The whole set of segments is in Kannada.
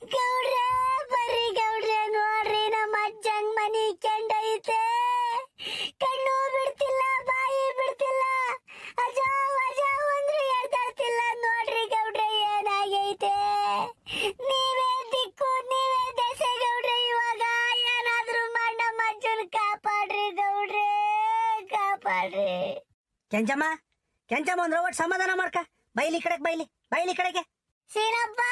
ಗೌಡ್ರೆ ಬರ್ರಿ ಗೌಡ್ರೆ ನೋಡ್ರಿ ನಮ್ಮ ಅಜ್ಜಂಗ್ ಮನಿ ಕೆಂಡೈತೆ. ಕಣ್ಣು ಬಿಡ್ತಿಲ್ಲ, ಬಾಯಿ ಬಿಡ್ತಿಲ್ಲ, ಅಜಾವ್ ಅಜಾವ್ ಅಂದ್ರೆ ಎಡ್ದಾಡ್ತಿಲ್ಲ. ನೋಡ್ರಿ ಗೌಡ್ರೆ ಏನಾಗೈತೆ. ನೀವೇ ದಿಕ್ಕು, ನೀವೇ ದೆಸೆ ಗೌಡ್ರೆ. ಇವಾಗ ಏನಾದ್ರೂ ಮಾಡಿ ನಮ್ಮ ಅಜ್ಜನ್ ಕಾಪಾಡ್ರಿ ಗೌಡ್ರೆ, ಕಾಪಾಡ್ರಿ. ಕೆಂಚಮ್ಮ ಕೆಂಚಮ್ಮ ಒಂದ್ ಒಟ್ಟು ಸಮಾಧಾನ ಮಾಡ್ಕ. ಬೈಲಿ ಬೈಲಿ ಕಡೆಗೆ. ಸೀನಪ್ಪ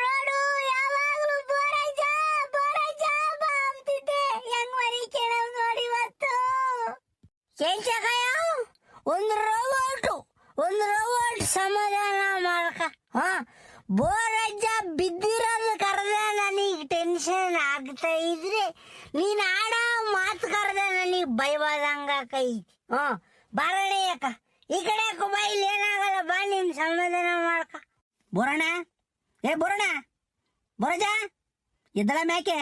ನೋಡು, ಯಾವಾಗ್ಲೂ ಬೋರಜ್ಜ ಬೋರಜ್ಜ ಬಾ ಅಂತಿದ್ದೆ. ಹೆಂಗ್ ಮರಿ ಕೇಳವ್ ನೋಡಿ ಇವತ್ತು. ಕೆಂಚಕಯ್ಯ ಒಂದು ರವಟ್ಟು ಸಮಾಧಾನ ಮಾಡ್ಕ. ಬೋರಜ್ಜ ಬಿದ್ದಿರೋದು ಕರೆದ ನನಗೆ ಟೆನ್ಷನ್ ಆಗ್ತಾ ಇದ್ರೆ, ನೀನ್ ಆಡ ಮಾತು ಕರೆದ ನನಗೆ ಭಯವಾದಂಗೈತಿ. ಬಾರಡಿ ಅಕ್ಕ, ಈ ಕಡೆ ಬಾ, ಇಲ್ಲಿ ಏನಾಗಲ್ಲ ಬಾ, ನೀನ್ ಸಮಾಧಾನ ಮಾಡ್ಕ. ಬೋರಣ್ಣ, ಏ ಬೋರಣ್ಣ, ಬೋರಜ ಎದ್ದಳ ಮ್ಯಾಕೆ.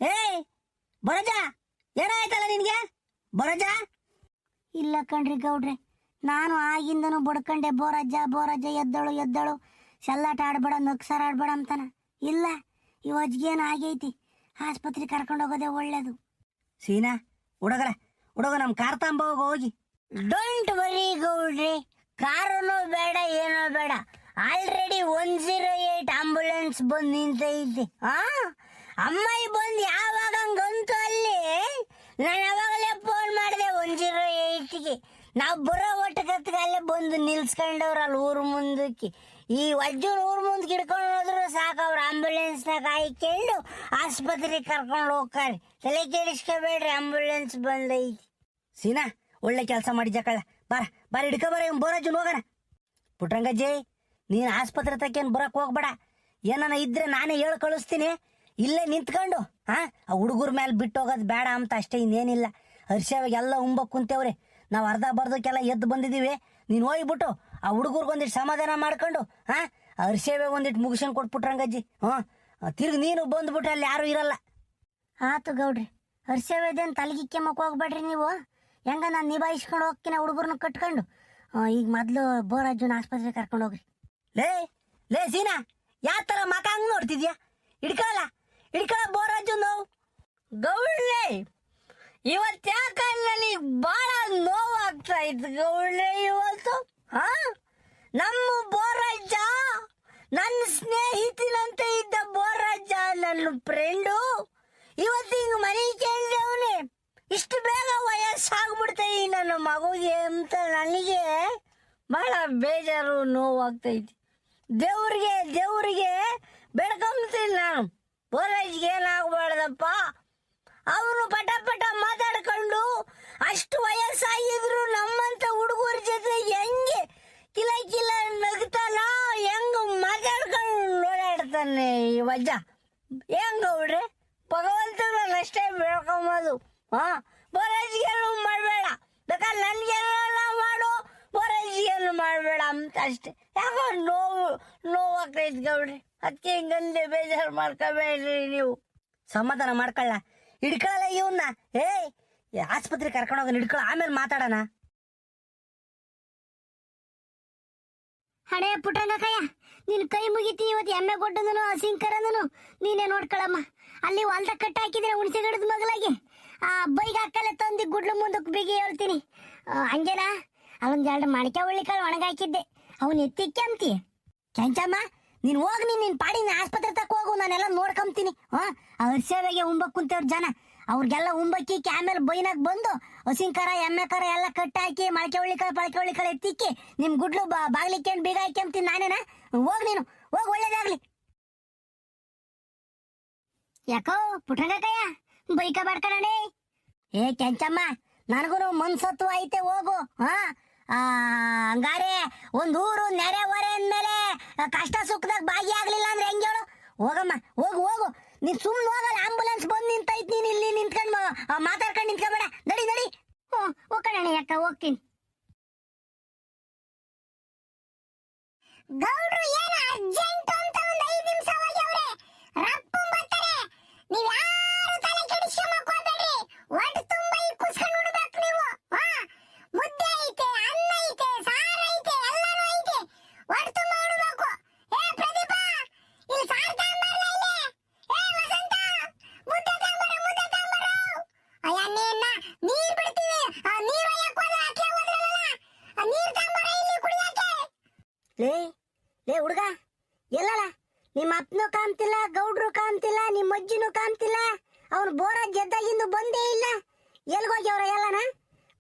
ಏಯ್ ಬೋರಜ, ಏನಾಯ್ತಲ್ಲ ನಿನ್ಗೆ ಬೋರಜ? ಇಲ್ಲ ಕಣ್ರಿ ಗೌಡ್ರೆ, ನಾನು ಆಗಿಂದನು ಬಡ್ಕಂಡೆ ಬೋರಜ್ಜ ಎದ್ದಳು ಸಲ್ಲಾಟ ಆಡ್ಬೇಡ, ನಕ್ಸರ್ ಆಡ್ಬೇಡ ಅಂತಾನ. ಇಲ್ಲ, ಈ ಅಜ್ಗೇನು ಆಗೈತಿ, ಆಸ್ಪತ್ರೆ ಕರ್ಕೊಂಡು ಹೋಗೋದೇ ಒಳ್ಳೇದು. ಸೀನಾ ಹುಡುಗ ನಮ್ ಕಾರ್ ತಂಬ ಹೋಗಿ. ಡೋಂಟ್ ವರಿ ಗೌಡ್ರೆ, ಕಾರನು ಬೇಡ ಏನೋ ಬೇಡ, ಆಲ್ರೆಡಿ 108 ಆಂಬುಲೆನ್ಸ್ ಬಂದು ನಿಂತೈತಿ. ಅಮ್ಮಾಯಿ ಬಂದು ಯಾವಾಗ ಹಂಗಂತು ಅಲ್ಲಿ, ನಾನು ಯಾವಾಗಲೇ ಫೋನ್ ಮಾಡಿದೆ 108ಗೆ. ನಾವು ಬರೋ ಒಟ್ಟಗತ್ತಿಗೆ ಅಲ್ಲೇ ಬಂದು ನಿಲ್ಸ್ಕೊಂಡವ್ರ ಅಲ್ಲಿ ಊರ್ ಮುಂದಕ್ಕೆ. ಈ ವಜ್ಜೂರು ಊರ್ ಮುಂದಕ್ಕೆ ಹಿಡ್ಕೊಂಡು ಹೋದ್ರು ಸಾಕು, ಅವ್ರ ಆಂಬುಲೆನ್ಸ್ನಾಗ ಹಾಕೊಂಡು ಆಸ್ಪತ್ರೆಗೆ ಕರ್ಕೊಂಡು ಹೋಗ್ತಾರೆ. ತಲೆ ಕೆಡಿಸ್ಕೋಬೇಡ್ರಿ, ಆಂಬುಲೆನ್ಸ್ ಬಂದೈತಿ. ಸೀನಾ ಒಳ್ಳೆ ಕೆಲಸ ಮಾಡಿ ಜಕ್ಕಳ. ಬಾರ ಹಿಡ್ಕ ಬರ, ಬೋರಜ್ಜನ್ ಹೋಗೋಣ. ಪುಟ್ರಂಗಜ್ಜಿ, ನೀನ್ ಆಸ್ಪತ್ರೆ ತಕ್ಕೇನು ಬರಕ್ ಹೋಗ್ಬೇಡ. ಏನನ ಇದ್ರೆ ನಾನೇ ಹೇಳಿ ಕಳಿಸ್ತೀನಿ. ಇಲ್ಲೇ ನಿಂತ್ಕೊಂಡು ಆ ಹುಡುಗರ ಮೇಲೆ ಬಿಟ್ಟು ಹೋಗೋದು ಬೇಡ ಅಂತ ಅಷ್ಟೇ, ಇನ್ನೇನಿಲ್ಲ. ಹರ್ಷವಾಗ ಎಲ್ಲ ಉಂಬಕ್ ಕುಂತೇವ್ರಿ, ನಾವು ಅರ್ಧ ಬರ್ದಕ್ಕೆಲ್ಲ ಎದ್ದು ಬಂದಿದ್ದೀವಿ. ನೀನು ಹೋಗ್ಬಿಟ್ಟು ಆ ಹುಡುಗರ್ಗೊಂದಿಟ್ಟು ಸಮಾಧಾನ ಮಾಡ್ಕೊಂಡು ಹರ್ಷವೇ ಒಂದಿಟ್ಟು ಮುಗಿಸ್ಕೊಂಡು ಕೊಟ್ಬಿಟ್ರಂಗಜ್ಜಿ. ತಿರ್ಗಿ ನೀನು ಬಂದ್ಬಿಟ್ರೆ ಅಲ್ಲಿ ಯಾರು ಇರಲ್ಲ. ಆತು ಗೌಡ್ರಿ, ಹರ್ಷವೇದೇನು ತಲೆಗಿಕ್ಕೆ ಮಕ್ಕ ಹೋಗ್ಬೇಡ್ರಿ ನೀವು. ಹೆಂಗ ನಾನು ನಿಭಾಯಿಸ್ಕೊಂಡು ಹೋಗ್ತೀನಿ ಹುಡುಗರ್ನ ಕಟ್ಕೊಂಡು. ಈಗ ಮೊದ್ಲು ಬೋರಜ್ಜನ ಆಸ್ಪತ್ರೆಗೆ ಕರ್ಕೊಂಡು ಹೋಗ್ರಿ. ಲೇ ಸೀನಾ, ಯಾವ ತರ ಮಕ ಹಂಗ್ ನೋಡ್ತಿದ್ಯಾ? ಹಿಡ್ಕಳ ಬೋರಜ್ಜು ನೋವು. ಗೌಡ್ಲೆ, ಇವತ್ತು ಯಾಕ ನನಗೆ ಬಹಳ ನೋವಾಗ್ತಾ ಇತ್ತು ಗೌಡ್ಲೆ. ಇವತ್ತು ನಮ್ಮ ಬೋರಜ್ಜ, ನನ್ನ ಸ್ನೇಹಿತನಂತೆ ಇದ್ದ ಬೋರಜ್ಜ, ನನ್ನ ಫ್ರೆಂಡು, ಇವತ್ತು ಹಿಂಗ್ ಮನೆ ಕೇಳಿದವನೇ. ಇಷ್ಟು ಬೇಗ ವಯಸ್ಸಾಗ್ಬಿಡ್ತೈತಿ ನನ್ನ ಮಗುಗೆ ಅಂತ ನನಗೆ ಬಹಳ ಬೇಜಾರು, ನೋವಾಗ್ತೈತಿ. ದೇವ್ರಿಗೆ ಬೆಳ್ಕೊಂತೀನಿ ನಾನು, ಬೋರಜ್ಜಿಗೆ ಏನಾಗ್ಬಾರ್ದಪ್ಪ. ಅವನು ಪಟ ಮಾತಾಡ್ಕೊಂಡು ಅಷ್ಟು ವಯಸ್ಸಾಗಿದ್ರು ನಮ್ಮಂತ ಹುಡುಗರ ಜೊತೆ ಹೆಂಗೆ ಕಿಲ ನಗ್ತಾನ, ಹೆಂಗ ಮಾತಾಡ್ಕೊಂಡು ಓಡಾಡ್ತಾನೆ ಈ ವಜ್ಜ. ಹೆಂಗ ಹುಡ್ರೆ, ಭಗವಂತನಷ್ಟೇ ಬೆಳ್ಕೊಂಬೋದು. ಬೋರಜ್ಜಿಗೇನು ಮಾಡಬೇಡ, ಬೇಕಾದ್ರೆ ನನ್ಗೇನೆಲ್ಲ ಮಾಡು, ಬೋರಜ್ಜಿಗೇನು ಮಾಡಬೇಡ ಅಂತ ಅಷ್ಟೇ. ಯಾಕೋ ನೋವಾಗ್ತೈತಿ ಗೌಡ್ರಿ, ಅದಕ್ಕೆ ಹಿಂಗಂದೆ ಬೇಜಾರು ಮಾಡ್ಕೋಬೇಡ್ರಿ ನೀವು. ಸಮಾಧಾನ ಮಾಡ್ಕೊಳ್ಳ, ಹಿಡ್ಕೊಳ್ಳ ಇವನ್ನ. ಆಸ್ಪತ್ರೆ ಕರ್ಕೊಂಡೋಗ ಹಿಡ್ಕೊಳ್ಳ, ಆಮೇಲೆ ಮಾತಾಡೋಣ. ಹಣೆ ಪುಟ್ಟಂಗಕ್ಕಯ್ಯ, ನೀನು ಕೈ ಮುಗಿತಿ. ಇವತ್ತು ಎಮ್ಮೆ ಕೊಟ್ಟದನು ಹಸಿಂಕರದನು ನೀನೇ ನೋಡ್ಕೊಳಮ್ಮ. ಅಲ್ಲಿ ಹೊಲ್ದ ಕಟ್ಟ ಹಾಕಿದ್ರೆ ಹುಣಸೆ ಗಿಡದ ಮಗಲಾಗಿ ಆ ಬೈಗೆ ಹಾಕಲ್ಲ ತಂದು ಗುಡ್ಲು ಮುಂದಕ್ಕೆ ಬಿಗಿ ಹೇಳ್ತೀನಿ. ಹಂಗೇನಾ ಅವನ್ 2 ಮಣಿಕೆ ಹುಳ್ಳಿಕಾಳು ಒಣಗಾಕಿದ್ದೆ, ಅವನ್ ಎತ್ತಿಕ್ಕೆ ಅಂತಿ. ಕೆಂಚಮ್ಮ, ನೀನ್ ಹೋಗಿ ನಿನ್ ಪಾಡಿನ ಆಸ್ಪತ್ರೆ ತಕ್ಕ ಹೋಗು, ನಾನೆಲ್ಲ ನೋಡ್ಕೊಂತೀನಿ. ಅವ್ರ ಸೇವೆಗೆ ಉಂಬಕ್ ಕುಂತವ್ರ ಜನ, ಅವ್ರಿಗೆಲ್ಲ ಉಂಬಕ್ಕಿ ಆಮೇಲೆ ಬೈನಾಗ ಬಂದು ಹಸಿಂಕರ ಎಮ್ಮೆ ಕರ ಎಲ್ಲ ಕಟ್ಟ ಹಾಕಿ ಮೊಳಕೆ ಹುಳ್ಳಿಕಾಳು ಎತ್ತಿಕ್ಕಿ ನಿಮ್ ಗುಡ್ಲು ಬಾಗ್ಲಿಕ್ಕೆ ಬೀಗ ಹಾಕ್ಯಂತೀನಿ ನಾನೇನಾ. ಹೋಗ್ ನೀನು ಹೋಗ್, ಒಳ್ಳೇದಾಗ್ಲಿ. ಯಾಕೋ ಪುಟ್ರಂಗಕ್ಕಯ್ಯ ಬೈಕ ಬಾಡ್ಕಣೆ. ಕೆಂಚಮ್ಮ, ನನಗೂ ಮನ್ಸತ್ವ ಐತೆ, ಹೋಗು. ಹಂಗಾರೆ ಒಂದ್ ಊರು ನೆರೆ ಹೊರೆ ಅಂದ್ಮೇಲೆ ಕಷ್ಟ ಸುಖದಾಗ ಭಾಗಿಯಾಗ್ಲಿಲ್ಲ ಅಂದ್ರೆ ಹೆಂಗ್ ಹೇಳು? ಹೋಗಮ್ಮ, ಹೋಗು. ನೀನ್ ಸುಮ್ಮನೆ ಹೋಗಲ್ಲ, ಆಂಬುಲೆನ್ಸ್ ಬಂದು ನಿಂತೈತಿ, ನೀನ್ ಇಲ್ಲಿ ನಿಂತ್ಕೊಂಡು ಮಾತಾಡ್ಕೊಂಡು ನಿಂತ್ಕೊಬೇಡ. ನಡಿ. ಹೋಗೋಣ ಅಕ್ಕ, ಹೋಗ್ತೀನಿ. ಗೌಡ್ರು ಏನು ಅರ್ಜೆಂಟ್ ಅಂತ ಒಂದು 5 ನಿಮಿಷ ಹೋಗ್ಯವ್ರೆ, ರಪ್ಪು ಬರ್ತಾರೆ. ನೀವು ಯಾರು ತಲೆ ಕೆಡಿಸ್ಕೊಂಬಕ್ ಹೋಗ್ಬೇಡ್ರಿ, ಒಟ್ಟು ತುಂಬಾ ಈ ಕುಸ್ಕೊಂಡು ಉಣ್ಬೇಕು ನೀವು. ಮುದ್ದೆ ಐತೆ, ಅನ್ನ ಐತೆ, ಸಾರು ಐತೆ, ಎಲ್ಲಾನು ಐತೆ, ಒಟ್ಟು ತುಂಬಾ ಉಣ್ಬೇಕು. ಪ್ರದೀಪ, ಇಲ್ಲಿ ಸಾರು ತಗೊಂಬರ್ಲ ಇಲ್ಲಿ. ಹುಡುಗ ಎಲ್ಲಲ್ಲ ನಿಮ್ಮ ಅಪ್ಪನೂ ಕಾಮ್ತಿಲ್ಲ, ಗೌಡ್ರು ಕಾಮ್ತಿಲ್ಲ, ನಿಮ್ಮ ಅಜ್ಜಿನೂ ಕಾಮ್ತಿಲ್ಲ. ಅವ್ನು ಬೋರ ಗೆದ್ದಾಗಿಂದು ಬಂದೇ ಇಲ್ಲ. ಎಲ್ಗೋಗ್ಯವ್ರ ಎಲ್ಲನ?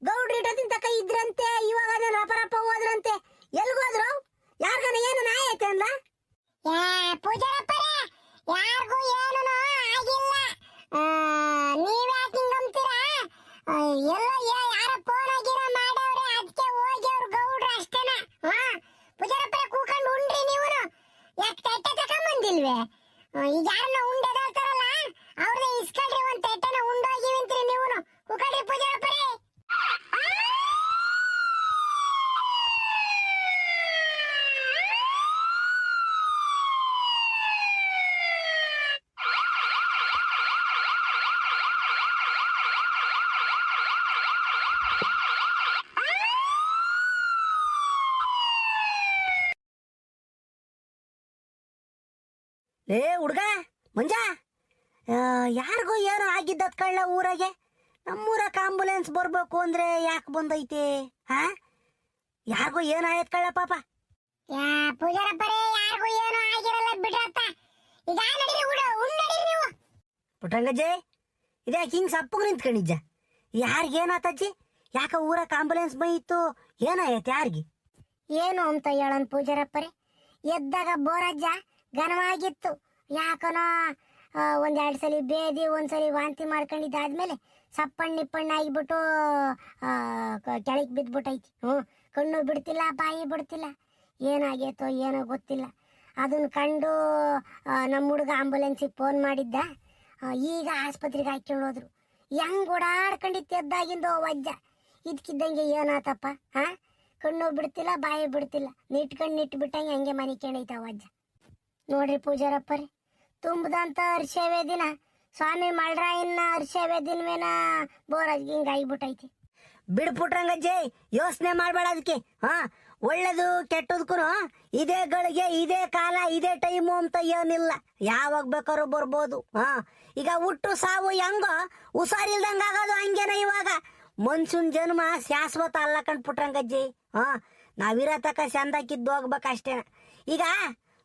ಗೌಡ್ರು ಇಟ್ಟದಿನ ತಕ ಇದ್ರಂತೆ, ಇವಾಗ ಅದನ್ನ ರಪರಪ್ಪ ಹೋದ್ರಂತೆ. ಎಲ್ಗೋದ್ರು? ಯಾರ್ಗನ ಏನು ನಾಯ ಐತೆ ಅಂದ? ಪೂಜಾರಪ್ಪರೇ, ಯಾರಿಗೂ ಏನೂ ಆಗಿಲ್ಲ. ನೀವ್ ಯಾಕೆ ಹಿಂಗಂತೀರಾ? ಎಲ್ಲ ಯಾರ ಫೋನ್ ಆಗಿರ ಮಾಡವ್ರೆ, ಅದಕ್ಕೆ ಹೋಗಿ ಅವ್ರು ಗೌಡ್ರು ಅಷ್ಟೇನ. ಪೂಜಾರಪ್ಪರೇ ಕೂಕೊಂಡು ಉಂಡ್ರಿ ನೀವು. ಯಾಕೆ ತಟ್ಟೆ ತಕೊಂಬಂದಿಲ್ವೇ? ಈಗ ಯಾರನ್ನ ಉಂಡೆದಾಳ್ತಾರಲ್ಲ ಅವ್ರನ್ನ ಇಸ್ಕೊಳ್ರಿ, ಒಂದ್ ತಟ್ಟೆನ ಉಂಡೋಗಿವಂತ್ರಿ ನೀವು. ಕೂಕಳ್ರಿ ಪೂಜಾರಪ್ಪರೇ. ಲೇ ಹುಡ್ಗ ಮಂಜ, ಯಾರಿಗೂ ಏನೋ ಆಗಿದ್ದತ್ ಕಳ್ಳ ಊರಾಗೆ. ನಮ್ಮೂರಕ್ಕೆ ಆಂಬುಲೆನ್ಸ್ ಬರ್ಬೇಕು ಅಂದ್ರೆ ಯಾಕೆ ಬಂದೈತೆ? ಯಾರಿಗೂ ಏನಾಯ್ತು ಕಳ್ಳ ಪಾಪ? ಪೂಜಾರಪ್ಪರೇ, ಯಾರಿಗೂ ಏನೂ ಆಗಿರಲ್ಲ ಬಿಡ್ರಪ್ಪ. ಈಗ ನಡೀರಿ ಉಂಡಡಿ ನೀವು. ಪುಟ್ಟಂಗಜ್ಜೆ, ಇದ್ಯಾಕೆ ಹಿಂಗ್ ಸಪ್ಪಗೆ ನಿಂತ್ಕೊಂಡಿದ್ಜ? ಯಾರಿಗೇನಾತಜ್ಜಿ? ಯಾಕ ಊರಕ್ಕೆ ಆಂಬುಲೆನ್ಸ್ ಬೈತು? ಏನಾಯ್ತು ಯಾರಿಗೆ? ಏನು ಅಂತ ಹೇಳನ್ ಪೂಜಾರಪ್ಪರೇ. ಎದ್ದಾಗ ಬೋರಜ್ಜ ಘನವಾಗಿತ್ತು. ಯಾಕನೋ ಒಂದೆರಡು ಸಲ ಬೇದಿ, ಒಂದ್ಸಲಿ ವಾಂತಿ ಮಾಡ್ಕೊಂಡಿದ್ದಾದ್ಮೇಲೆ ಸಪ್ಪಣ್ಣ ನಿಪ್ಪಣ್ಣ ಆಗಿಬಿಟ್ಟು ಕೆಳಗೆ ಬಿದ್ದ್ಬಿಟ್ಟೈತಿ. ಕಣ್ಣು ಬಿಡ್ತಿಲ್ಲ, ಬಾಯಿ ಬಿಡ್ತಿಲ್ಲ. ಏನಾಗೈತೋ ಏನೋ ಗೊತ್ತಿಲ್ಲ. ಅದನ್ನ ಕಂಡು ನಮ್ಮ ಹುಡುಗ ಆಂಬುಲೆನ್ಸಿಗೆ ಫೋನ್ ಮಾಡಿದ್ದ. ಈಗ ಆಸ್ಪತ್ರೆಗೆ ಹಾಕ್ಕೊಂಡು ಹೋದ್ರು. ಹೆಂಗ್ ಓಡಾಡ್ಕೊಂಡಿತ್ತು ಎದ್ದಾಗಿಂದು ವಜ್ಜ. ಇದಕ್ಕಿದ್ದಂಗೆ ಏನಾತಪ್ಪ? ಕಣ್ಣು ಬಿಡ್ತಿಲ್ಲ, ಬಾಯಿ ಬಿಡ್ತಿಲ್ಲ. ನಿಟ್ಟು ಬಿಟ್ಟಂಗೆ ಹಂಗೆ ಮನೆ ಕೇಳೈತ ವಜ್ಜ. ನೋಡ್ರಿ ಪೂಜಾರಪ್ಪರೇ, ತುಂಬದಂತ ಹರ್ಷವೇ ದಿನ ಸ್ವಾಮಿ ಮಳ್ರಾಯನ್ನ ಹರ್ಷವೇ ದಿನವೇನ ಬೋರಾಜ್ಗೆ ಹಿಂಗಾಗಿಬಿಟ್ಟೈತಿ. ಬಿಡು ಪುಟ್ರಂಗಜ್ಜೆ, ಯೋಚನೆ ಮಾಡ್ಬೇಡ ಅದಕ್ಕೆ. ಒಳ್ಳೇದು ಕೆಟ್ಟದಕ್ಕೂ ಇದೇ ಗಳಿಗೆ, ಇದೇ ಕಾಲ, ಇದೇ ಟೈಮು ಅಂತ ಏನಿಲ್ಲ. ಯಾವಾಗ ಬೇಕಾದ್ರೂ ಬರ್ಬೋದು. ಈಗ ಹುಟ್ಟು ಸಾವು ಹೆಂಗೋ ಹುಷಾರಿಲ್ದಂಗ ಆಗೋದು ಹಂಗೇನ. ಇವಾಗ ಮನ್ಸೂನ್ ಜನ್ಮ ಶಾಶ್ವತ ಅಲ್ಲ ಕಣ್ ಪುಟ್ರಂಗಜ್ಜಿ. ನಾವಿರೋ ತಕ ಚಂದಾಕಿದ್ದು ಹೋಗ್ಬೇಕಷ್ಟೇನ. ಈಗ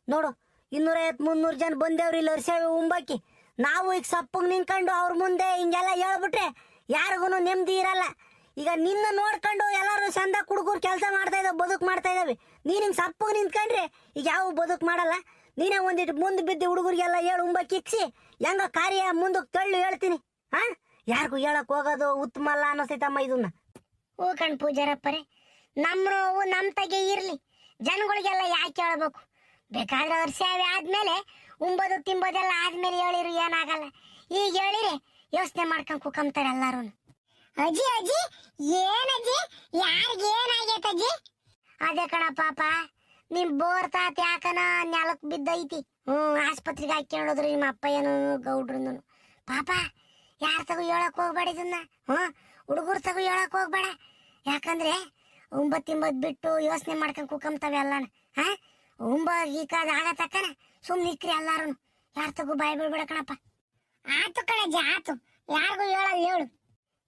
ನೋಡು, 250-300 ಜನ ಬಂದೇವ್ರಿ ಇಲ್ಲಿ ಹರ್ಷೇವೆ ಉಂಬಾಕಿ. ನಾವು ಈಗ ಸಪ್ಪಗೆ ನಿಂತ್ಕೊಂಡು ಅವ್ರ ಮುಂದೆ ಹಿಂಗೆಲ್ಲ ಹೇಳ್ಬಿಟ್ರೆ ಯಾರಿಗೂ ನೆಮ್ಮದಿ ಇರಲ್ಲ. ಈಗ ನಿನ್ನ ನೋಡ್ಕೊಂಡು ಎಲ್ಲರೂ ಚಂದ ಹುಡುಗರು ಕೆಲಸ ಮಾಡ್ತಾ ಇದ್ದಾವೆ, ಬದುಕು ಮಾಡ್ತಾ ಇದ್ದಾವೆ. ನೀನು ಹಿಂಗೆ ಸಪ್ಪಗೆ ನಿಂತ್ಕೊಂಡ್ರೆ ಈಗ ಯಾವ ಬದುಕು ಮಾಡಲ್ಲ. ನೀನೇ ಒಂದಿಟ್ಟು ಮುಂದೆ ಬಿದ್ದು ಹುಡುಗರಿಗೆಲ್ಲ ಹೇಳು ಉಂಬಕ್ಕಿಕ್ಸಿ ಹೆಂಗ ಕಾರ್ಯ ಮುಂದಕ್ಕೆ ತಳ್ಳು ಹೇಳ್ತೀನಿ. ಯಾರಿಗೂ ಹೇಳಕ್ ಹೋಗೋದು ಉತ್ತಮ ಅಲ್ಲ ಅನ್ನಿಸ್ತೈತಮ್ಮ ಇದನ್ನ. ಹೂ ಕಣ್ ಪೂಜಾರಪ್ಪರೇ, ನಮ್ಮ ನೋವು ನಮ್ಮ ತಗೆ ಇರ್ಲಿ, ಜನಗಳಿಗೆಲ್ಲ ಯಾಕೆ ಹೇಳ್ಬೇಕು? ಬೇಕಾದ್ರೆ ವರ್ಷವೇ ಆದ್ಮೇಲೆ ಉಂಬೋದು ತಿಂಬೋದೆಲ್ಲ ಆದ್ಮೇಲೆ ಹೇಳಿರು ಏನಾಗಲ್ಲ. ಈಗ ಹೇಳಿರಿ ಯೋಚನೆ ಮಾಡ್ಕೊಂಡ್ ಕುಕ್ಕಂತಾರೆ ಎಲ್ಲಾರು. ಅಜ್ಜಿ ಅಜ್ಜಿ ಏನಜ್ಜಿ, ಯಾರಿಗೆ ಏನಾಗೈತೆ ಅಜ್ಜಿ? ಅದೇ ಕಣ ಪಾಪ, ನಿಮ್ ಬೋರ್ ತಾತ ಯಾಕನ ನೆಲಕ್ ಬಿದ್ದೈತಿ. ಆಸ್ಪತ್ರೆಗೆ ಹಾಕ್ಕೊಂಡೋದ್ರು ನಿಮ್ಮ ಅಪ್ಪಯ್ಯನು ಗೌಡ್ರನು. ಪಾಪ ಯಾರ ತಗೋ ಹೇಳಕ್ ಹೋಗ್ಬೇಡ ಇದನ್ನ. ಹುಡುಗರು ತಗೋ ಹೇಳಕ್ ಹೋಗ್ಬೇಡ. ಯಾಕಂದ್ರೆ ಉಂಬತ್ತಿಂಬದ್ ಬಿಟ್ಟು ಯೋಚನೆ ಮಾಡ್ಕೊಂಡ್ ಕುಕ್ಕಂತವೆ ಎಲ್ಲಾನ. ಉಂಬಾದ ಆಗತಕ್ಕನ ಸುಮ್ನೆ ನಿಕ್ರಿ ಎಲ್ಲಾರು. ಯಾರ ತಗೋ ಬಾಯ್ ಬಿಡ್ಬೇಡ ಕಣಪ್ಪ. ಆತು ಕಣಜ್ಜಿ ಆತು, ಯಾರಿಗೂ ಹೇಳಲ್ಲ ಹೇಳು.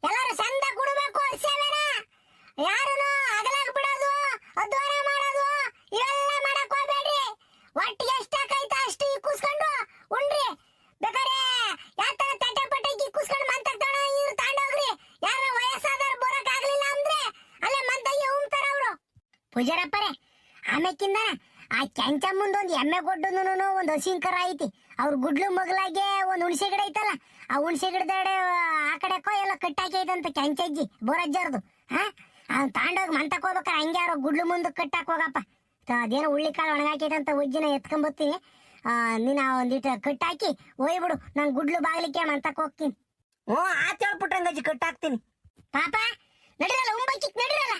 ಎಲ್ಲಾರು ಚಂದ ಕುಡ್ಬೇಕು ವರ್ಷವೇನ. ಯಾರನು ಅಗಲಾಗ ಬಿಡೋದು, ಅಧ್ವಾನ ಮಾಡೋದು ಇವೆಲ್ಲ ಮಾಡಕ್ ಹೋಗ್ಬೇಡ್ರಿ. ಒಟ್ಟಿಗೆ ಎಷ್ಟಾಕೈತ ಅಷ್ಟು ಇಕ್ಕುಸ್ಕೊಂಡು ಉಂಡ್ರಿ. ಬೇಕಾರೆ ಯಾತರ ತಟ್ಟೆ ಪಟ್ಟೆ ಇಕ್ಕುಸ್ಕೊಂಡು ಮಂತಾಗ್ತಾಣ ಇವ್ರು ತಾಂಡೋಗ್ರಿ. ಯಾರ ವಯಸ್ಸಾದವ್ರು ಬರಕ್ ಆಗ್ಲಿಲ್ಲ ಅಂದ್ರೆ ಅಲ್ಲೇ ಮಂತಯ್ಯ ಉಮ್ತಾರ ಅವರು. ಪೂಜಾರಪ್ಪರೇ, ಆಮೇಕಿಂದ ಆ ಕೆಂಚ ಮುಂದೆ ಒಂದು ಎಮ್ಮೆ ಗೊಡ್ಡನು ಒಂದು ಹಸಿಂಕರ ಐತಿ. ಅವ್ರ ಗುಡ್ಲು ಮಗಲಾಗೆ ಒಂದು ಹುಣಸೆ ಗಿಡ ಐತಲ್ಲ, ಆ ಹುಣಸೆ ಗಿಡದಡೆ ಆ ಕಡೆಕೋ ಎಲ್ಲ ಕಟ್ಟಾಕಿ ಐತಂತ ಕೆಂಚಜ್ಜಿ ಬೋರಜ್ಜರ್ದು. ಅವ್ನು ತಾಂಡೋಗಿ ಮಂತಕ್ ಹೋಗ್ಬೇಕಾರೆ ಹಂಗೆ ಅವ್ರ ಗುಡ್ಲು ಮುಂದಕ್ಕೆ ಕಟ್ಟಾಕ್ ಹೋಗಪ್ಪ. ಅದೇನೋ ಹುಳ್ಳಿಕಾಳು ಒಣಗಾಕೈತಂತ ಉಜ್ಜಿನ ಎತ್ಕೊಂಬತ್ತೀನಿ. ನೀನು ಒಂದಿಟ್ಟು ಕಟ್ಟಾಕಿ ಹೋಯ್ಬಿಡು, ನಾನು ಗುಡ್ಲು ಬಾಗ್ಲಿಕ್ಕೆ ಮಂತಕ್ ಹೋಗ್ತೀನಿ. ಆತ ಹೇಳ್ಬಿಟ್ಟಂಗಜ್ಜಿ ಕಟ್ಟಾಕ್ತೀನಿ. ಪಾಪ ನಡಿರಲ್ಲ, ಉಂಬಕ್ಕಿಕ್ ನಡಿರಲ್ಲ.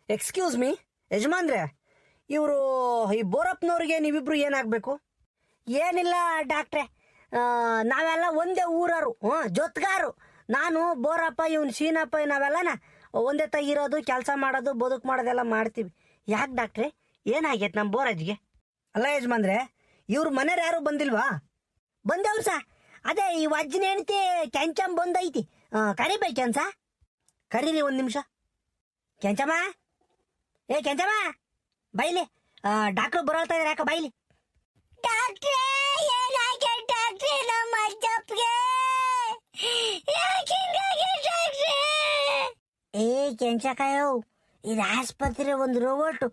ಎಕ್ಸ್ಕ್ಯೂಸ್ ಮೀ ಯಜಮಾನ್ರೆ, ಇವರು ಈ ಬೋರಪ್ಪನವ್ರಿಗೆ ನೀವಿಬ್ರು ಏನಾಗಬೇಕು? ಏನಿಲ್ಲ ಡಾಕ್ಟ್ರೆ, ನಾವೆಲ್ಲ ಒಂದೇ ಊರರು, ಜೊತ್ಗಾರು. ನಾನು ಬೋರಪ್ಪ, ಇವನು ಶೀನಪ್ಪ, ನಾವೆಲ್ಲನ ಒಂದೇ ತಗಿರೋದು, ಕೆಲಸ ಮಾಡೋದು, ಬದುಕು ಮಾಡೋದೆಲ್ಲ ಮಾಡ್ತೀವಿ. ಯಾಕೆ ಡಾಕ್ಟ್ರೆ, ಏನಾಗೈತೆ ನಮ್ಮ ಬೋರಜ್ಜಿಗೆ? ಅಲ್ಲ ಯಜಮಾನ್ರೆ, ಇವ್ರ ಮನೆಯವ್ರು ಯಾರು ಬಂದಿಲ್ವಾ? ಬಂದವ್ರು ಸಾ, ಅದೇ ಈ ವಜ್ಜಿನ ಹೆಂಡತಿ ಕೆಂಚಮ್ಮ ಬಂದೈತಿ. ಕರಿಬೇಕೆನ್ಸ? ಕರೀರಿ ಒಂದು ನಿಮಿಷ. ಕೆಂಚಮ್ಮ, ಏ ಕೆಂಚಮ್ಮ ಬೈಲಿ, ಡಾಕ್ಟ್ರು ಬರೋಳ್ತಾ ಇದಾರೆ, ಯಾಕೆ ಬಾಯಿಲಿ. ಡಾಕ್ಟ್ರೇ ಏನಾಗೆ ಡಾಕ್ಟ್ರೇ ನಮ್ಮ ಅಜ್ಜಪ್ಗೆ ಯಾಕೆ ಹಿಂಗಾಗೆ ಡಾಕ್ಟ್ರೇ? ಏ ಕೆಂಚಕಾಯೋ, ಇದು ಆಸ್ಪತ್ರೆ ಒಂದು ರೋಬೋಟು,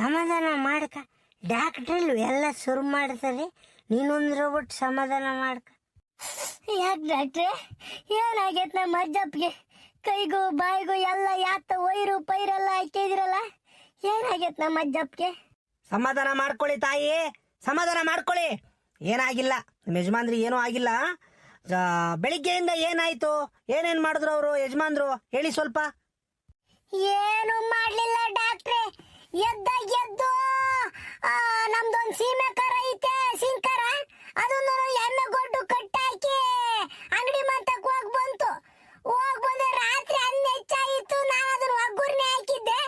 ಸಮಾಧಾನ ಮಾಡ್ಕ. ಡಾಕ್ಟ್ರಲ್ಲಿ ಎಲ್ಲ ಶುರು ಮಾಡ್ತಾರೆ, ನೀನೊಂದು ರೋಬೋಟ್ ಸಮಾಧಾನ ಮಾಡ್ಕ. ಯಾಕೆ ಡಾಕ್ಟ್ರೇ ಏನಾಗೈತೆ ನಮ್ಮ ಅಜ್ಜಪ್ಗೆ? ಕೈಗೂ ಬಾಯಿಗೂ ಎಲ್ಲ ಯಾತ ವೈರು ಪೈರೆಲ್ಲ ಹಾಕಿದಿರಲ್ಲ, ಏನಾಗೈತೆ ನಮ್ಮ ಅಜ್ಜಪ್ಗೆ? ಸಮಾಧಾನ ಮಾಡ್ಕೊಳ್ಳಿ ತಾಯಿ, ಸಮಾಧಾನ ಮಾಡ್ಕೊಳ್ಳಿ. ಏನಾಗಿಲ್ಲ, ನಿಮ್ಮ ಯಜಮಾನ್ರಿಗೆ ಏನೂ ಆಗಿಲ್ಲ. ಬೆಳಿಗ್ಗೆಯಿಂದ ಏನಾಯ್ತು, ಏನೇನು ಮಾಡಿದ್ರು ಅವರು ಯಜಮಾನ್ರು, ಹೇಳಿ ಸ್ವಲ್ಪ. ಏನು ಮಾಡ್ಲಿಲ್ಲ ಡಾಕ್ಟ್ರೆ, ಎದ್ದು ನಮ್ದೊಂದು ಸೀಮೆ ಕರ ಐತೆ, ಸಿಂಕರ, ಅದನ್ನು ಎಮ್ಮೆ ಗೊಡ್ಡು ಕಟ್ಟಾಕಿ ಅಂಗಡಿ ಮಂತಕ್ಕೆ ಹೋಗಿ ಬಂತು. ಬಂದೆ ರಾತ್ರಿ ಅನ್ನ ಹೆಚ್ಚಾಗಿತ್ತು, ನಾನು ಅದನ್ನ ಒಗ್ಗೂರ್ನೆ ಹಾಕಿದ್ದೆ.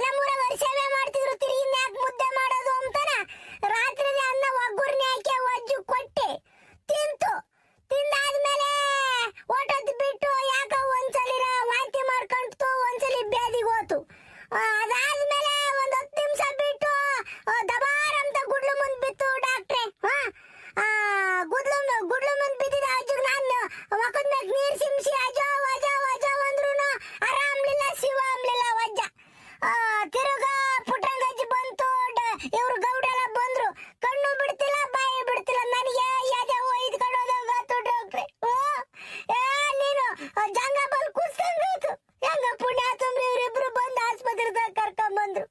ನಮ್ಮೂರಾಗ ಸೇವೆ ಮಾಡ್ತಿದ್ರು, ತಿರುಗಿ ಮ್ಯಾಕ್ ಮುದ್ದೆ ಮಾಡೋದು ಅಂತಾನ ರಾತ್ರಿ ಅನ್ನ ಒಗ್ಗೂರ್ನೆ ಹಾಕಿ ಒಜ್ಜು ಕೊಟ್ಟೆ, ತಿಂತು. ತಿಂದಾದ್ಮೇಲೆ ಓಟೋದ್ ಬಿಟ್ಟು ಯಾಕ ಒಂದ್ಸಲಿ ವಾಂತಿ ಮಾಡ್ಕೊಂಡ್ತು, ಒಂದ್ಸಲಿ ಬ್ಯಾದಿಗೆ ಹೋತು. ಅದಾದ್ಮೇಲೆ ಒಂದ್ 10 ನಿಮಿಷ ಬಿಟ್ಟು ದಬಾರ್ ಅಂತ ಗುಡ್ಲು ಮುಂದ್ ಬಿತ್ತು ಡಾಕ್ಟ್ರೆ. ಗುಡ್ಲು ಮುಂದ್ ಬಿದ್ದಿದ ಅಜ್ಜಿಗೆ ನಾನು ಮಕ್ಕದ ಮ್ಯಾಗ ನೀರ್ ಸಿಮ್ಸಿ ಅಜೋ ವಜೋ ವಜೋ ಅಂದ್ರೂ ಆರಾಮ್ಲಿಲ್ಲ, ಶಿವ ಅಂಬ್ಲಿಲ್ಲ ವಜ್ಜ. ತಿರುಗ ಪುಟ್ಟಂಗಜ್ಜಿ ಬಂತು, ಇವ್ರು ಗೌಡೆಲ್ಲ ಬಂದ್ರು, ಕಣ್ಣು ಬಿಡ್ತಿಲ್ಲ ಬಾಯಿ ಬಿಡ್ತಿಲ್ಲ, ನನಗೆ ಯಾಜ ಒಯ್ದು ಕಡೋದಂಗಾತು ಡಾಕ್ಟ್ರೆ. ನೀನು ಜಂಗ ಬಲ್ ಕೂಸ್ದಂಗಾಯ್ತು. ಹೆಂಗ ಪುಣ್ಯ ತುಂಬ್ರಿ, ಇವರಿಬ್ರು ಬಂದು ಆಸ್ಪತ್ರೆದಾಗ ಕರ್ಕೊಂಬಂದ್ರು.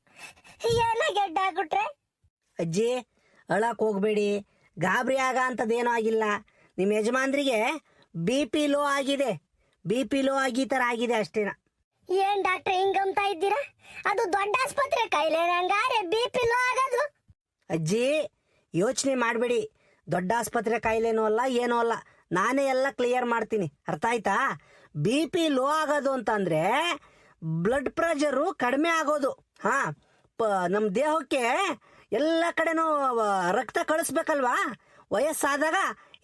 ಏನಾಗೆ ಡಾಕ್ಟ್ರೆ? ಅಜ್ಜಿ ಅಳಕ್ ಹೋಗ್ಬೇಡಿ, ಗಾಬರಿ ಆಗ ಅಂತದೇನೂ ಆಗಿಲ್ಲ. ನಿಮ್ಮ ಯಜಮಾನ್ರಿಗೆ BP ಲೋ ಆಗಿದೆ, BP ಲೋ ಆಗಿ ಥರ ಆಗಿದೆ ಅಷ್ಟೇನ. ಏನ್ ಡಾಕ್ಟ್ರೆ ಹಿಂಗಂತ ಇದ್ದೀರಾ? ಅದು ದೊಡ್ಡ ಆಸ್ಪತ್ರೆ, ಕೈಲೇ ಹಂಗಾರೆ BP ಲೋ ಆಗೋದು? ಅಜ್ಜಿ ಯೋಚನೆ ಮಾಡಬೇಡಿ, ದೊಡ್ಡ ಆಸ್ಪತ್ರೆ ಕಾಯಿಲೆನೂ ಅಲ್ಲ ಏನೂ ಅಲ್ಲ, ನಾನೇ ಎಲ್ಲ ಕ್ಲಿಯರ್ ಮಾಡ್ತೀನಿ, ಅರ್ಥ ಆಯ್ತಾ? BP ಲೋ ಆಗೋದು ಅಂತಂದ್ರೆ ಬ್ಲಡ್ ಪ್ರೆಷರು ಕಡಿಮೆ ಆಗೋದು. ಹಾಂ, ನಮ್ಮ ದೇಹಕ್ಕೆ ಎಲ್ಲ ಕಡೆನೂ ರಕ್ತ ಕಳಿಸ್ಬೇಕಲ್ವಾ, ವಯಸ್ಸಾದಾಗ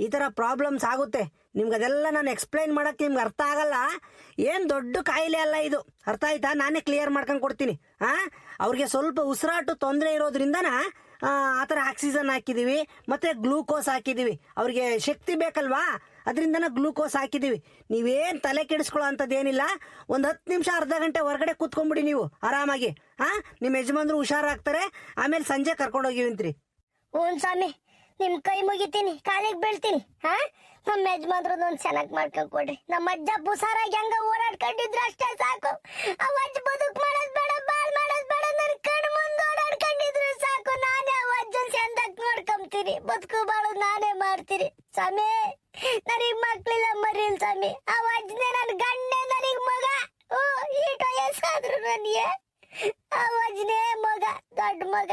ಈ ಥರ ಪ್ರಾಬ್ಲಮ್ಸ್ ಆಗುತ್ತೆ. ನಿಮ್ಗೆ ಅದೆಲ್ಲ ನಾನು ಎಕ್ಸ್ಪ್ಲೈನ್ ಮಾಡೋಕ್ಕೆ ನಿಮ್ಗೆ ಅರ್ಥ ಆಗಲ್ಲ. ಏನು ದೊಡ್ಡ ಕಾಯಿಲೆ ಅಲ್ಲ ಇದು, ಅರ್ಥ ಆಯ್ತಾ? ನಾನೇ ಕ್ಲಿಯರ್ ಮಾಡ್ಕೊಂಡು ಕೊಡ್ತೀನಿ. ಹಾಂ, ಅವ್ರಿಗೆ ಸ್ವಲ್ಪ ಉಸಿರಾಟ ತೊಂದರೆ ಇರೋದ್ರಿಂದನ ಆ ಥರ ಆಕ್ಸಿಜನ್ ಹಾಕಿದ್ದೀವಿ, ಮತ್ತು ಗ್ಲೂಕೋಸ್ ಹಾಕಿದ್ದೀವಿ. ಅವ್ರಿಗೆ ಶಕ್ತಿ ಬೇಕಲ್ವಾ, ಅದರಿಂದನ ಗ್ಲೂಕೋಸ್ ಹಾಕಿದ್ದೀವಿ. ನೀವೇನು ತಲೆ ಕೆಡಿಸ್ಕೊಳ್ಳೋ ಅಂಥದ್ದೇನಿಲ್ಲ. ಒಂದು 10 ನಿಮಿಷ ಅರ್ಧ ಗಂಟೆ ಹೊರಗಡೆ ಕೂತ್ಕೊಂಡ್ಬಿಡಿ ನೀವು ಆರಾಮಾಗಿ. ಹಾಂ, ನಿಮ್ಮ ಯಜಮಾನ್ರು ಹುಷಾರಾಗ್ತಾರೆ, ಆಮೇಲೆ ಸಂಜೆ ಕರ್ಕೊಂಡೋಗಿವಂತ್ರಿ. ಹ್ಞೂ ಸ್ವಾಮಿ, ನಿಮ್ ಕೈ ಮುಗಿತೀನಿ, ಕಾಲಿಗೆ ಬೀಳ್ತೀನಿ. ನಮ್ಮ ಯಜಮಾನ್ರದೊಂದು ಚೆನ್ನಾಗಿ ಮಾಡ್ಕೊಂಡ್ ಕೊಡ್ರಿ. ನಮ್ಮ ಅಜ್ಜ ಬುಸಾರಾಗಿ ಹೆಂಗ ಓಡಾಡ್ಕೊಂಡಿದ್ರು ಅಷ್ಟೇ ಸಾಕು. ಆ ಅಜ್ಜ ಬದುಕು ಮಾಡೋದ್ ಬೇಡ, ಬಾಳ್ ಮಾಡೋದ್ ಬೇಡ, ನನ್ ಕಣ್ಣು ಮುಂದೆ ಓಡಾಡ್ಕೊಂಡಿದ್ರು ಸಾಕು. ನಾನೇ ಆ ಅಜ್ಜನ್ ಚಂದಕ್ ನೋಡ್ಕೊಂತೀನಿ, ಬದುಕು ಬಾಳು ನಾನೇ ಮಾಡ್ತೀನಿ ಸ್ವಾಮಿ. ನನಗ್ ಮಕ್ಳಿಲ್ಲ ಮರಿಲ್ ಸ್ವಾಮಿ, ಆ ಅಜ್ಜನೇ ನನ್ ಗಂಡೆ, ನನಗ್ ಮಗ. ಈಟ ವಯಸ್ಸಾದ್ರು ನನಗೆ ಆ ಅಜ್ಜನೇ ಮಗ, ದೊಡ್ಡ ಮಗ.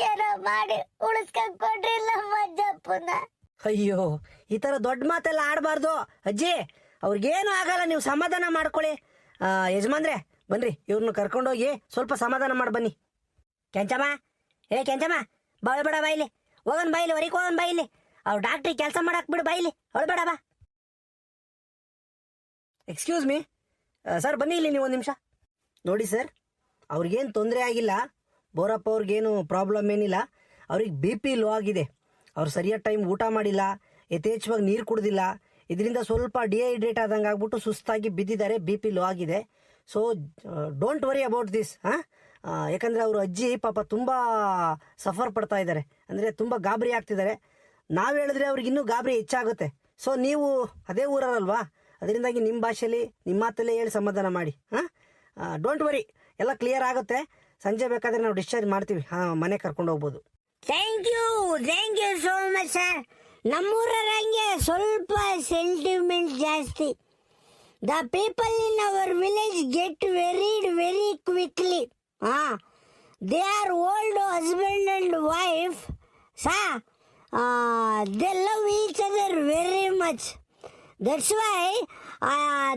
ಏನೋ ಮಾಡಿ ಉಳಿಸ್ಕೊಂಡ್ ಕೊಡ್ರಿ ನಮ್ಮ ಅಜ್ಜಪ್ಪನ. ಅಯ್ಯೋ, ಈ ಥರ ದೊಡ್ಡ ಮಾತೆಲ್ಲ ಆಡಬಾರ್ದು ಅಜ್ಜಿ. ಅವ್ರಿಗೇನು ಆಗಲ್ಲ, ನೀವು ಸಮಾಧಾನ ಮಾಡ್ಕೊಳ್ಳಿ. ಯಜಮಾನ್ರೆ ಬನ್ರಿ, ಇವ್ರನ್ನ ಕರ್ಕೊಂಡೋಗಿ ಸ್ವಲ್ಪ ಸಮಾಧಾನ ಮಾಡಿ ಬನ್ನಿ. ಕೆಂಚಮ್ಮ, ಕೆಂಚಮ್ಮ, ಬೇಡ ಬಾಯಿಲಿ ಹೋಗೋಣ, ಬಾಯಿಲಿ ಹೊರಗೆ ಹೋಗೋಣ, ಬಾಯಿಲಿ. ಅವ್ರು ಡಾಕ್ಟ್ರಿಗೆ ಕೆಲಸ ಮಾಡಕ್ ಬಿಡು, ಬಾಯಿಲಿ ಹೊಳ್ಬೇಡ ಬಾ. ಎಕ್ಸ್ಕ್ಯೂಸ್ ಮೀ ಸರ್, ಬನ್ನಿ ಇಲ್ಲಿ ನೀವು ಒಂದು ನಿಮಿಷ. ನೋಡಿ ಸರ್, ಅವ್ರಿಗೇನು ತೊಂದರೆ ಆಗಿಲ್ಲ, ಬೋರಪ್ಪ ಅವ್ರಿಗೇನು ಪ್ರಾಬ್ಲಮ್ ಏನಿಲ್ಲ. ಅವ್ರಿಗೆ BP ಲೋ ಆಗಿದೆ. ಅವ್ರು ಸರಿಯಾದ ಟೈಮ್ ಊಟ ಮಾಡಿಲ್ಲ, ಯಥೇಚ್ಛವಾಗಿ ನೀರು ಕುಡ್ದಿಲ್ಲ, ಇದರಿಂದ ಸ್ವಲ್ಪ ಡಿಹೈಡ್ರೇಟ್ ಆದಂಗೆ ಆಗ್ಬಿಟ್ಟು ಸುಸ್ತಾಗಿ ಬಿದ್ದಿದ್ದಾರೆ, BP ಲೋ ಆಗಿದೆ. So don't worry about this. ಯಾಕಂದರೆ ಅವರು ಅಜ್ಜಿ ಪಾಪ ತುಂಬ ಸಫರ್ ಪಡ್ತಾ ಇದ್ದಾರೆ, ಅಂದರೆ ತುಂಬ ಗಾಬರಿ ಆಗ್ತಿದ್ದಾರೆ. ನಾವು ಹೇಳಿದ್ರೆ ಅವ್ರಿಗೆ ಇನ್ನೂ ಗಾಬರಿ ಹೆಚ್ಚಾಗುತ್ತೆ. ಸೊ ನೀವು ಅದೇ ಊರಲ್ವಾ, ಅದರಿಂದಾಗಿ ನಿಮ್ಮ ಭಾಷೆಯಲ್ಲಿ ನಿಮ್ಮ ಮಾತಲ್ಲೇ ಹೇಳಿ ಸಮಾಧಾನ ಮಾಡಿ. ಡೋಂಟ್ ವರಿ, ಎಲ್ಲ ಕ್ಲಿಯರ್ ಆಗುತ್ತೆ. ಸಂಜೆ ಬೇಕಾದರೆ ನಾವು ಡಿಸ್ಚಾರ್ಜ್ ಮಾಡ್ತೀವಿ, ಮನೆ ಕರ್ಕೊಂಡು ಹೋಗ್ಬೋದು. Thank you so much sir. ನಮ್ಮೂರಂಗೆ ಸ್ವಲ್ಪ ಸೆಂಟಿಮೆಂಟ್ ಜಾಸ್ತಿ. The people in our village get very quickly. They are old husband and wife. They love each other very much. That's why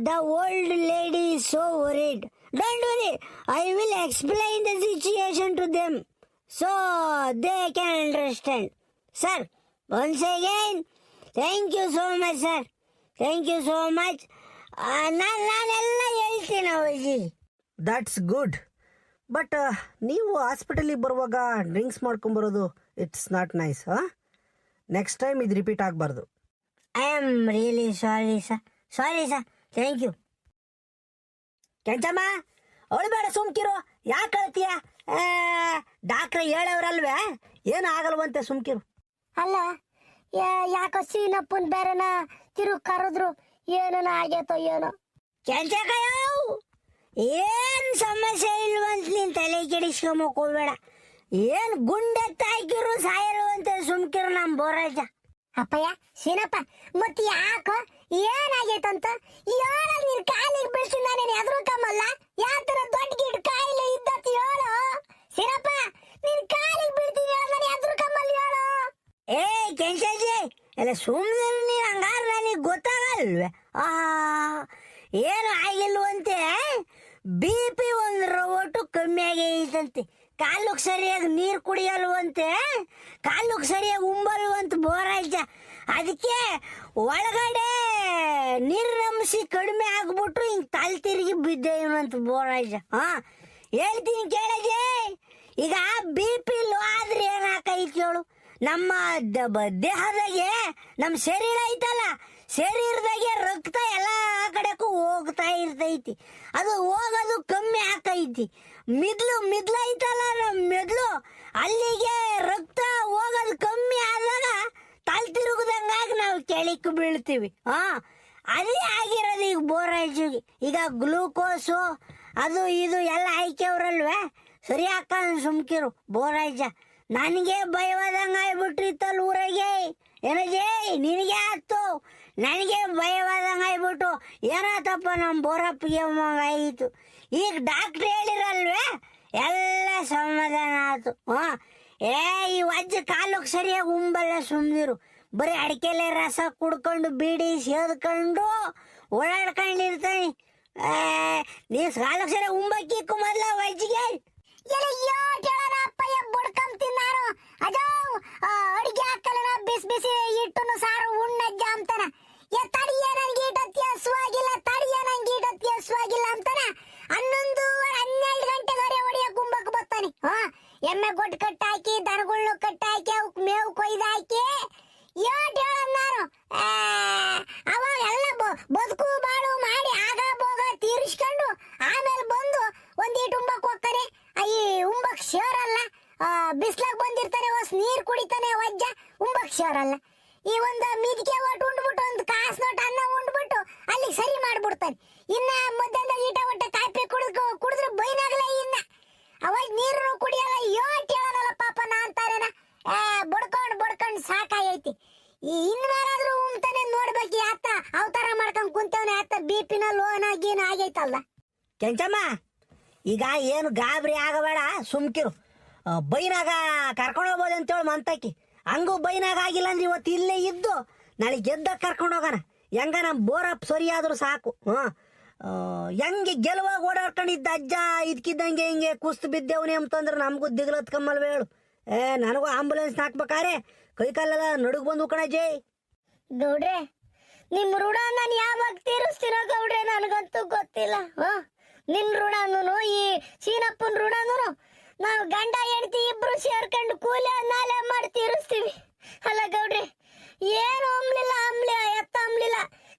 the old lady is so worried. Don't worry, I will explain the situation to them so they can understand. Sir, once again, thank you so much, sir. Thank you so much. ನಾನೆಲ್ಲ ಹೇಳ್ತೀನಿ ಅವಜಿ. That's good. ಬಟ್ ನೀವು ಹಾಸ್ಪಿಟಲಿಗೆ ಬರುವಾಗ ಡ್ರಿಂಕ್ಸ್ ಮಾಡ್ಕೊಂಬರೋದು it's not nice. Next time ಇದು ರಿಪೀಟ್ ಆಗಬಾರ್ದು. I am really sorry sir. Thank you. Kenchamma ಅವಳು ಸುಮ್ಕಿರು. ಯಾಕೆ ಹೇಳ್ತೀಯ? ಡಾಕ್ಟ್ರ್ ಹೇಳವ್ರಲ್ವೇ, ಏನು ಆಗಲ್ವಂತೆ, ಸುಮ್ಕಿರು. ಅಲ್ಲ ಯಾಕೋ ಸೀನಪ್ಪನ್ ಬೇರೆನ ತಿರುಗ್ ಕರೆದ್ರು, ಏನನ ಆಗೇತೋ ಏನೋ. ಕೆಂಚಕಯ್ಯ ಏನ್ ಸಮಸ್ಯೆ ಇಲ್ವಂತ ನೀನ್ ತಲೆ ಕೆಡಿಸ್ಕೊಂಬಕ್ ಹೋಗ್ಬೇಡ. ಏನ್ ಗುಂಡೆತ್ತ ಹಾಕಿರು ಸಾಯಲ್ವಂತೆ, ಸುಮ್ಕಿರು ನಮ್ ಬೋರಾಜ. ಅಪ್ಪಯ್ಯ ಸೀನಪ್ಪ, ಮತ್ತೆ ಯಾಕ ಏನಾಗೈತಂತ ಹೇಳ. ನಿನ್ ಕಾಲಿಗೆ ಬೀಳ್ಸಿ ನಾನೇನು ಎದುರು ಕಮ್ಮಲ್ಲ. ಯಾವ ತರ ದೊಡ್ಡ ಗಿಡ ಕಾಯಿಲೆ ಇದ್ದತ್ ಹೇಳು ಸೀನಪ್ಪ. ನಿನ್ ಕಾಲಿಗೆ ಬೀಳ್ತೀನಿ ಹೇಳ, ನಾನು ಎದುರು ಕಮ್ಮಲ್ಲ ಹೇಳು. ಏ ಕೆಂಚಜ್ಜಿ ಎಲ್ಲ ಸುಮ್ಮನೆ ನೀನ್ ಹಂಗಾರ ನನಗೆ ಗೊತ್ತಾಗಲ್ವೇ? ಏನು ಆಗಿಲ್ವಂತೆ, BP ಒಂದು ರವಟು ಕಮ್ಮಿ ಆಗೈತಂತೆ. ಕಾಲಕ್ಕೆ ಸರಿಯಾಗಿ ನೀರು ಕುಡಿಯಲ್ವಂತೆ, ಕಾಲಕ್ಕೆ ಸರಿಯಾಗಿ ಉಂಬಲ್ವಂತ ಬೋರಾಜ. ಅದಕ್ಕೆ ಒಳಗಡೆ ನೀರಿನಂಶ ಕಡಿಮೆ ಆಗ್ಬಿಟ್ರು ಹಿಂಗೆ ತಲೆ ತಿರುಗಿ ಬಿದ್ದೇವಂತ ಬೋರಾಜ. ಹೇಳ್ತೀನಿ ಕೇಳಜೆ. ಈಗ BP ಲೋ ಆದ್ರೆ ಏನಾಕೈತಿ ಹೇಳು? ನಮ್ಮ ದೇಹದಾಗೆ ನಮ್ಮ ಶರೀರ ಐತಲ್ಲ, ಶರೀರದಾಗೆ ರಕ್ತ ಎಲ್ಲ ಕಡೆಗೂ ಹೋಗ್ತಾ ಇರ್ತೈತಿ. ಅದು ಹೋಗೋದು ಕಮ್ಮಿ ಆಗ್ತೈತಿ. ಮಿದ್ಲು ಐತಲ್ಲ ನಮ್ಮ ಮೆದ್ಲು, ಅಲ್ಲಿಗೆ ರಕ್ತ ಹೋಗೋದು ಕಮ್ಮಿ ಆದಾಗ ತಲೆ ತಿರುಗದಂಗಾಗಿ ನಾವು ಕೆಳಕ್ಕೆ ಬೀಳ್ತೀವಿ. ಅದೇ ಆಗಿರೋದು ಈಗ ಬೋರಾಜಿಗೆ. ಈಗ ಗ್ಲೂಕೋಸು ಅದು ಇದು ಎಲ್ಲ ಹಾಕ್ಯವ್ರಲ್ವೇ, ಸರಿ ಅಕ್ಕ ಸುಮ್ಕಿರು ಬೋರಾಜ. ನನಗೆ ಭಯವಾದಂಗ ಆಗ್ಬಿಟ್ರಿತ್ತಲ್ಲ ಊರಾಗೆ. ಏನಜೇ ನಿನಗೆ ಆಯ್ತು, ನನಗೆ ಭಯವಾದಂಗ ಆಗ್ಬಿಟ್ಟು ಏನಾತಪ್ಪ ನಮ್ಮ ಬೋರಪ್ಪಗೆ ಆಯಿತು. ಈಗ ಡಾಕ್ಟ್ರ್ ಹೇಳಿರಲ್ವೇ, ಎಲ್ಲ ಸಮಾಧಾನ ಆಯ್ತು. ಈ ವಜ್ಜ ಕಾಲಕ್ಕೆ ಸರಿಯಾಗಿ ಉಂಬಲ್ಲ, ಸುಮ್ಮನಿರು. ಬರೀ ಅಡಿಕೆಲೆ ರಸ ಕುಡ್ಕೊಂಡು ಬೀಡಿ ಸೇದ್ಕೊಂಡು ಓಡಾಡ್ಕೊಂಡಿರ್ತಾನೆ. ನೀವು ಕಾಲಕ್ಕೆ ಸರಿಯಾಗಿ ಉಂಬಕ್ಕಿಕ್ಕು ಮೊದಲ ವಜ್ಜಿಗೆ ಅಪ್ಪಯ್ಯ ಬಡ್ಕಂತೀನಿ ನಾನು. ಅದು ಅಡಿಗೆ ಹಾಕಲ್ಲ ಬಿಸಿ ಬಿಸಿ ಇಟ್ಟು ಸಾರು ಉಣ್ಣಜ್ಜ ಅಂತಾನ. ತಡಿಯ ನನ್ಗೆ ಈಟತ್ತಿ ಹಸುವಾಗಿಲ್ಲ, ತಡಿಯ ನಂಗೆ ಈಟತ್ತಿ ಹಸುವಾಗಿಲ್ಲ ಅಂತಾನ. 11-12 ಗಂಟೆವರೆ ಹೊಡಿಯ ಗುಂಬಕ್ ಬರ್ತಾನೆ. ಎಮ್ಮೆ ಗೊಟ್ಟು ಕಟ್ಟಾಕಿ, ದನಗಳ್ನು ಕಟ್ಟಾಕಿ, ಅವಕ್ ಮೇವು ಕೊಯ್ದು ಹಾಕಿ ನಾನು ಅವಾಗ ಎಲ್ಲ ಬದುಕು ಬಾಳು ಮಾಡಿ ಆಗ ಬೋಗ ತೀರಿಸ್ಕೊಂಡು ಆಮೇಲೆ ಬಂದು ಒಂದೀಟು ಉಂಬಕ್ ಹೋಗ್ತಾನೆ. ಈ ಉಂಬಕ್ ಶೇರಲ್ಲ, ಬಿಸ್ಲಾಗ ಬಂದಿರ್ತಾನೆ, ಹೊಸ ನೀರ್ ಕುಡಿತಾನೆ ವಜ್ಜ, ಉಂಬಕ್ ಶೇರಲ್ಲ. ಈ ಒಂದು ಮಿದಿಕೆ ಒಟ್ಟು ಉಂಡ್ಬಿಟ್ಟು ಒಂದು ಕಾಸು ನೋಟ್ ಅನ್ನ ಉಂಡ್ಬಿಟ್ಟು ಅಲ್ಲಿಗೆ ಸರಿ ಮಾಡ್ಬಿಡ್ತಾನೆ. ಇನ್ನ ಮಧ್ಯಾಹ್ನ ಈಟ ಒಟ್ಟ ಕಾಫಿ ಕುಡಿದ್ರೆ ಬೈನಾಗಲ್ಲ. ಇನ್ನ ಅವಾಗ ನೀರು ಕುಡಿಯಲ್ಲ, ಯೋಟ್ ಹೇಳಲ್ಲ ಪಾಪ ನಾ ಅಂತಾರೇನ. ಬಡ್ಕೊಂಡು ಸಾಕಾಗೈತಿ. ಇನ್ಮೇಲಾದ್ರೂ ಉಂತಾನೆ ನೋಡ್ಬೇಕು. ಯಾತ ಅವತಾರ ಮಾಡ್ಕೊಂಡ್ ಕುಂತವನ, ಯಾತ BP ಲೋನ್ ಆಗೇನು ಆಗೈತಲ್ಲ. ಕೆಂಚಮ್ಮ ಈಗ ಏನು ಗಾಬರಿ ಆಗಬೇಡ, ಸುಮ್ಕಿರು. ಬೈನಾಗ ಕರ್ಕೊಂಡು ಹೋಗ್ಬೋದು ಅಂತೇಳಿ ಮಂತಕ್ಕಿ. ಹಂಗೂ ಬೈನಾಗ ಆಗಿಲ್ಲ ಅಂದ್ರೆ ಇವತ್ತು ಇಲ್ಲೇ ಇದ್ದು ನಾಳೆ ಗೆದ್ದಾಗ ಕರ್ಕೊಂಡು ಹೋಗೋಣ. ಹೆಂಗ ನಮ್ಮ ಬೋರಪ್ಪ ಸರಿಯಾದ್ರೂ ಸಾಕು. ಹೆಂಗೆ ಗೆಲುವಾಗಿ ಓಡಾಡ್ಕೊಂಡಿದ್ದ ಅಜ್ಜ ಇದಕ್ಕಿದ್ದಂಗೆ ಹಿಂಗೆ ಕುಸ್ತು ಬಿದ್ದೇವನಿ ಅಂತಂದ್ರೆ ನಮಗೂ ದಿಗ್ಲತ್ಕಮ್ಮಲ್ವ ಹೇಳು. ನನಗೂ ಆಂಬುಲೆನ್ಸ್ ಹಾಕ್ಬೇಕಾರೆ ಕೈಕಾಲೆಲ್ಲ ನಡುಗ್ ಬಂದು ಕಣಜೆ. ಗೌಡ್ರೆ, ನಿಮ್ ಋಣ ನಾನು ಯಾವಾಗ ತೀರಿಸ್ತೀನೋ ಗೌಡ್ರೆ, ನನಗಂತೂ ಗೊತ್ತಿಲ್ಲ. ನಿನ್ ಋಣನು ಈ ಸೀನಪ್ಪನ ಋಣನು ನಾವು ಗಂಡ ಹೆಂಡತಿ ಇಬ್ರು ಸೇರ್ಕೊಂಡು ಕೂಲಿ ನಾಲೆ ಮಾಡಿ ತೀರಿಸ್ತೀವಿ. ಅಲ್ಲ ಗೌಡ್ರೆ, ಏನು ಅಂಬ್ಲಿಲ್ಲ ಎತ್ತ ಅಂಬ್ಲಿಲ್ಲ.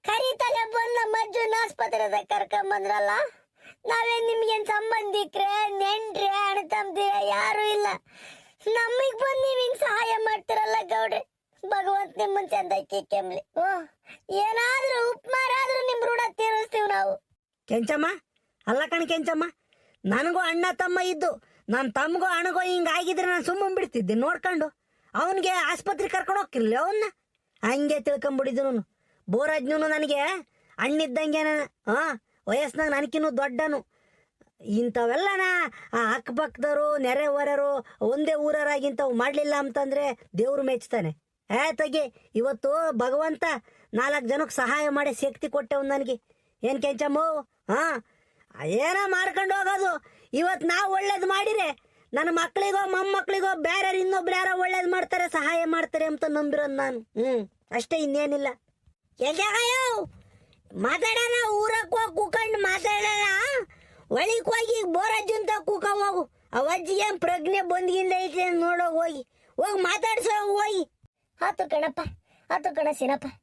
ಕರೀತಲೆ ಬಂದ ಮಜ್ಜುನ ಆಸ್ಪತ್ರೆದ ಕರ್ಕೊಂಬಂದ್ರಲ್ಲ. ನಾವೇನ್ ನಿಮ್ಗೇನ್ ಸಂಬಂಧಿಕ್ರೆ, ನೆಂಟ್ರೆ, ಅಣ್ಣ ತಮ್ಮದಿರ ಯಾರು ಇಲ್ಲ. ನಮಗ್ ಬಂದು ನೀವ್ ಹಿಂಗ್ ಸಹಾಯ ಮಾಡ್ತಿರಲ್ಲ ಗೌಡ್ರೆ, ಭಗವಂತ ನಿಮ್ಮನ್ ಚಂದ ಕೆಮ್ಲಿ. ಏನಾದ್ರೂ ಉಪಮಾರ ಆದ್ರೂ ನಿಮ್ ಋಣ ತೀರಿಸ್ತೀವಿ ನಾವು. ಕೆಂಚಮ್ಮ ಅಲ್ಲ ಕಣ್ ಕೆಂಚಮ್ಮ, ನನಗೂ ಅಣ್ಣ ತಮ್ಮ ಇದ್ದು ನನ್ನ ತಮ್ಮಗೋ ಅಣ್ಣಗೋ ಹಿಂಗಾಗಿದ್ರೆ ನಾನು ಸುಮ್ಮನೆ ಬಿಡ್ತಿದ್ದೆ ನೋಡ್ಕೊಂಡು. ಅವನಿಗೆ ಆಸ್ಪತ್ರೆ ಕರ್ಕೊಂಡು ಹೋಗ್ತಿರ್ಲಿ ಅವನ್ನ. ಹಂಗೆ ತಿಳ್ಕೊಂಬಿಡಿದ್ರು. ಬೋರಾಜ್ನೂ ನನಗೆ ಅಣ್ಣಿದ್ದಂಗೆ. ವಯಸ್ಸಿನಾಗ ನನಗಿನ್ನೂ ದೊಡ್ಡನು. ಇಂಥವೆಲ್ಲನ ಅಕ್ಕಪಕ್ಕದವರು ನೆರೆ ಹೊರೆರು ಒಂದೇ ಊರರಾಗಿಂಥವು ಮಾಡಲಿಲ್ಲ ಅಂತಂದರೆ ದೇವ್ರು ಮೆಚ್ತಾನೆ. ತೆಗಿ, ಇವತ್ತು ಭಗವಂತ 4 ಜನಕ್ಕೆ ಸಹಾಯ ಮಾಡಿ ಶಕ್ತಿ ಕೊಟ್ಟೆವು ನನಗೆ. ಏನು ಕೆಂಚಮ್ಮ? ಏನೋ ಮಾಡ್ಕೊಂಡು ಹೋಗೋದು. ಇವತ್ತು ನಾವು ಒಳ್ಳೇದು ಮಾಡಿರೆ ನನ್ನ ಮಕ್ಕಳಿಗೋ ಮೊಮ್ಮಕ್ಕಳಿಗೋ ಬೇರೆ ಇನ್ನೊಬ್ರು ಯಾರೋ ಒಳ್ಳೇದು ಮಾಡ್ತಾರೆ, ಸಹಾಯ ಮಾಡ್ತಾರೆ ಅಂತ ನಂಬಿರೋದು ನಾನು. ಅಷ್ಟೇ, ಇನ್ನೇನಿಲ್ಲ. ಮಾತಾಡೋಣ, ಊರಕ್ಕೆ ಹೋಗಿ ಕೂಕೊಂಡು ಮಾತಾಡೋಣ. ಒಳಿಗೆ ಹೋಗಿ ಬೋರಾಜು ಅಂತ ಕೂಕ ಹೋಗು. ಅವಜ್ಜಿಗೆ ಪ್ರಜ್ಞೆ ಬಂದ್ಗಿಂದ ಐತೆ ನೋಡೋ ಹೋಗಿ ಮಾತಾಡ್ಸೋ ಹೋಗಿ. ಆತು ಕಣಪ್ಪ, ಆತು ಕಣ ಸಿನಪ್ಪ.